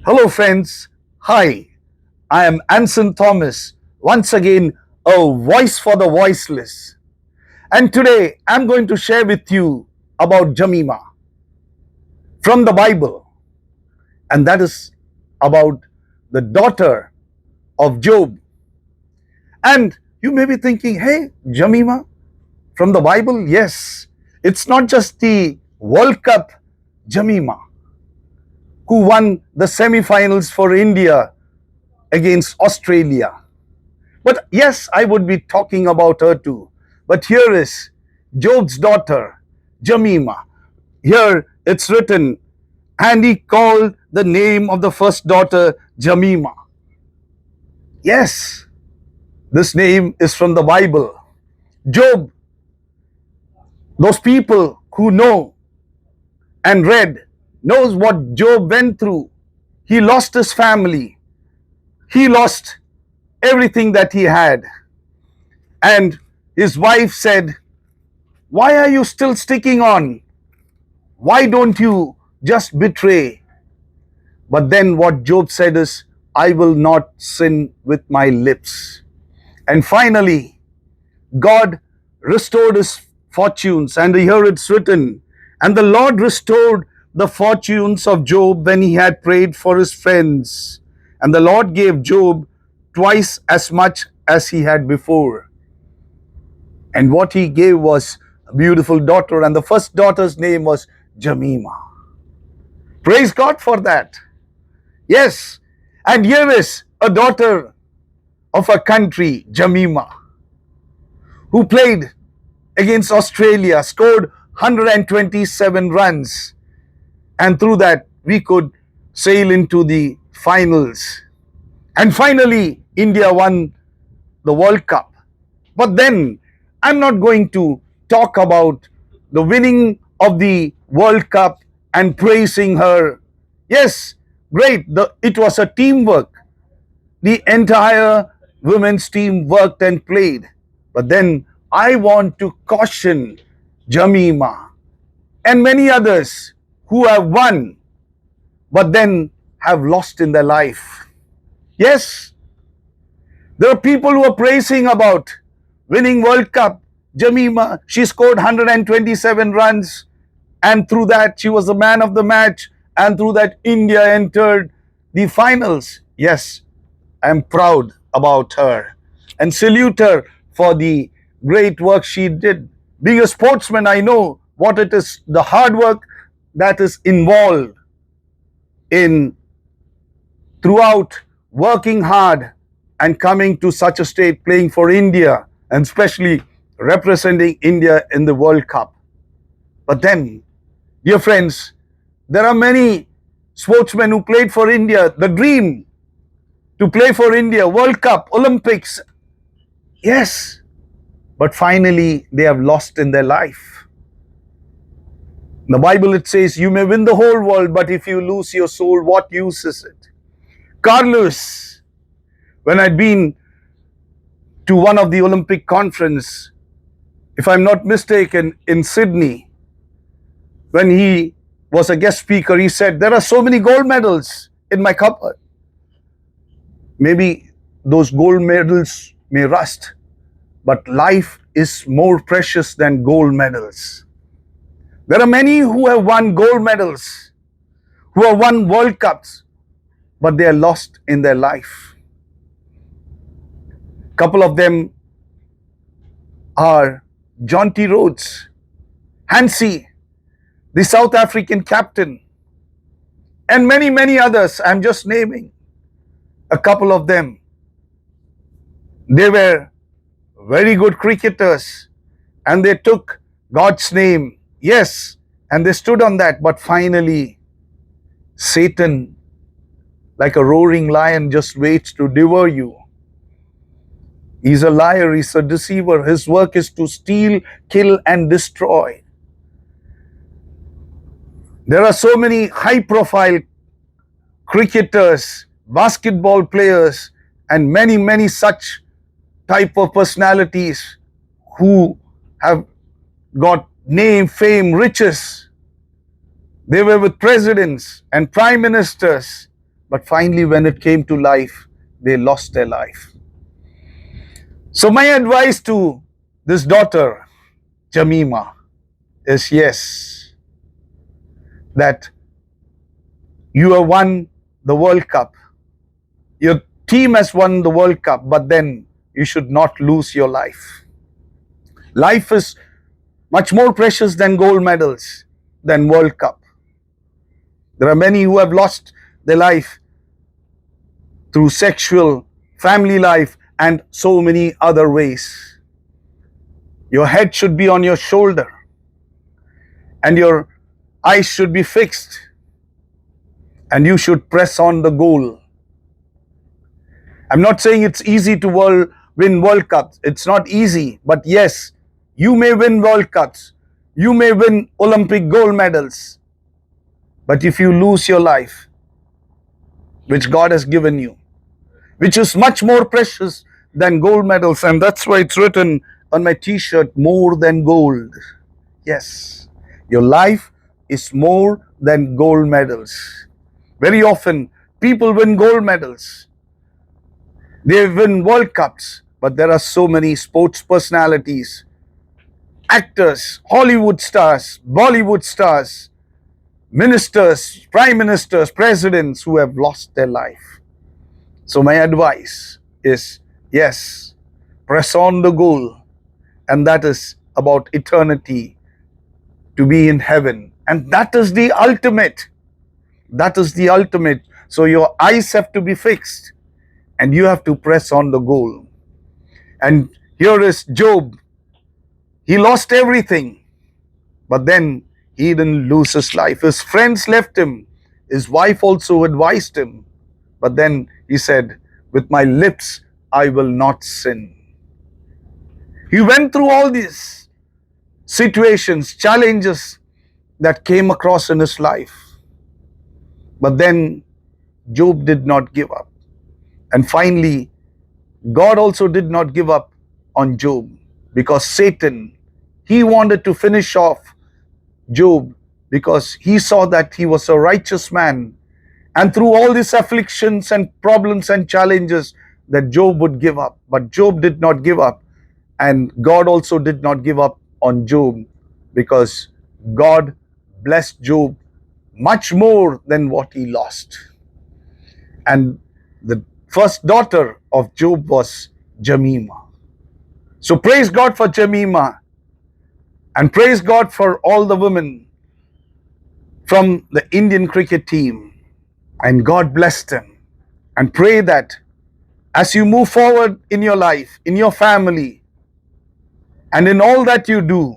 Hello, friends. Hi, I am Anson Thomas, once again a voice for the voiceless. And today I'm going to share with you about Jemimah from the Bible, and that is about the daughter of Job. And you may be thinking, hey, Jemimah from the Bible? Yes, it's not just the World Cup Jemimah who won the semi-finals for India against Australia. But yes, I would be talking about her too. But here is Job's daughter, Jemimah. Here it's written, and he called the name of the first daughter Jemimah. Yes, this name is from the Bible. Job, those people who know and read, knows what Job went through. He lost his family. He lost everything that he had. And his wife said, why are you still sticking on? Why don't you just betray? But then what Job said is, I will not sin with my lips. And finally, God restored his fortunes. And here it's written, and the Lord restored the fortunes of Job when he had prayed for his friends. And the Lord gave Job twice as much as he had before. And what he gave was a beautiful daughter, and the first daughter's name was Jemimah. Praise God for that. Yes, and here is a daughter of a country, Jemimah, who played against Australia, scored 127 runs, and through that we could sail into the finals. And finally, India won the World Cup. But then, I'm not going to talk about the winning of the World Cup and praising her. Yes, great, it was a teamwork. The entire women's team worked and played. But then I want to caution Jemimah and many others who have won but then have lost in their life. Yes, there are people who are praising about winning World Cup. Jemimah, she scored 127 runs, and through that she was the man of the match, and through that India entered the finals. Yes, I'm proud about her and salute her for the great work she did. Being a sportsman, I know what it is, the hard work that is involved in throughout working hard and coming to such a state, playing for India and especially representing India in the World Cup. But then, dear friends, there are many sportsmen who played for India, the dream to play for India, World Cup, Olympics. Yes, but finally they have lost in their life. In the Bible it says, you may win the whole world, but if you lose your soul, what use is it? Carlos, when I'd been to one of the Olympic conference, if I'm not mistaken, in Sydney, when he was a guest speaker, he said, there are so many gold medals in my cupboard. Maybe those gold medals may rust, but life is more precious than gold medals. There are many who have won gold medals, who have won World Cups, but they are lost in their life. A couple of them are Jonty Rhodes, Hansi, the South African captain, and many, many others. I'm just naming a couple of them. They were very good cricketers and they took God's name, yes, and they stood on that. But finally, Satan, like a roaring lion, just waits to devour you. He's a liar, he's a deceiver. His work is to steal, kill, and destroy. There are so many high-profile cricketers, basketball players, and many, many such type of personalities who have got name, fame, riches. They were with presidents and prime ministers, but finally, when it came to life, they lost their life. So, my advice to this daughter, Jemimah, is yes, that you have won the World Cup. Your team has won the World Cup, but then you should not lose your life. Life is much more precious than gold medals, than World Cup. There are many who have lost their life through sexual, family life, and so many other ways. Your head should be on your shoulder, and your eyes should be fixed, and you should press on the goal. I'm not saying it's easy to win World Cups. It's not easy, but yes, you may win World Cups. You may win Olympic gold medals. But if you lose your life, which God has given you, which is much more precious than gold medals, and that's why it's written on my t-shirt, more than gold. Yes, your life is more than gold medals. Very often, people win gold medals. They win World Cups, but there are so many sports personalities, actors, Hollywood stars, Bollywood stars, ministers, prime ministers, presidents who have lost their life. So my advice is, yes, press on the goal, and that is about eternity, to be in heaven. And that is the ultimate. That is the ultimate. So your eyes have to be fixed, and you have to press on the goal. And here is Job. He lost everything, but then he didn't lose his life. His friends left him. His wife also advised him. But then he said, with my lips, I will not sin. He went through all these situations, challenges that came across in his life. But then Job did not give up. And finally, God also did not give up on Job, because Satan, he wanted to finish off Job because he saw that he was a righteous man. And through all these afflictions and problems and challenges, that Job would give up. But Job did not give up. And God also did not give up on Job, because God blessed Job much more than what he lost. And the first daughter of Job was Jemimah. So praise God for Jemimah, and praise God for all the women from the Indian cricket team. And God bless them. And pray that as you move forward in your life, in your family, and in all that you do,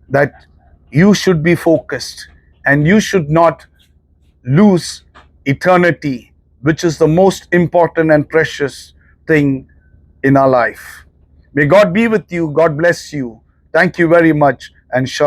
that you should be focused, and you should not lose eternity, which is the most important and precious thing in our life. May God be with you. God bless you. Thank you very much, and shalom.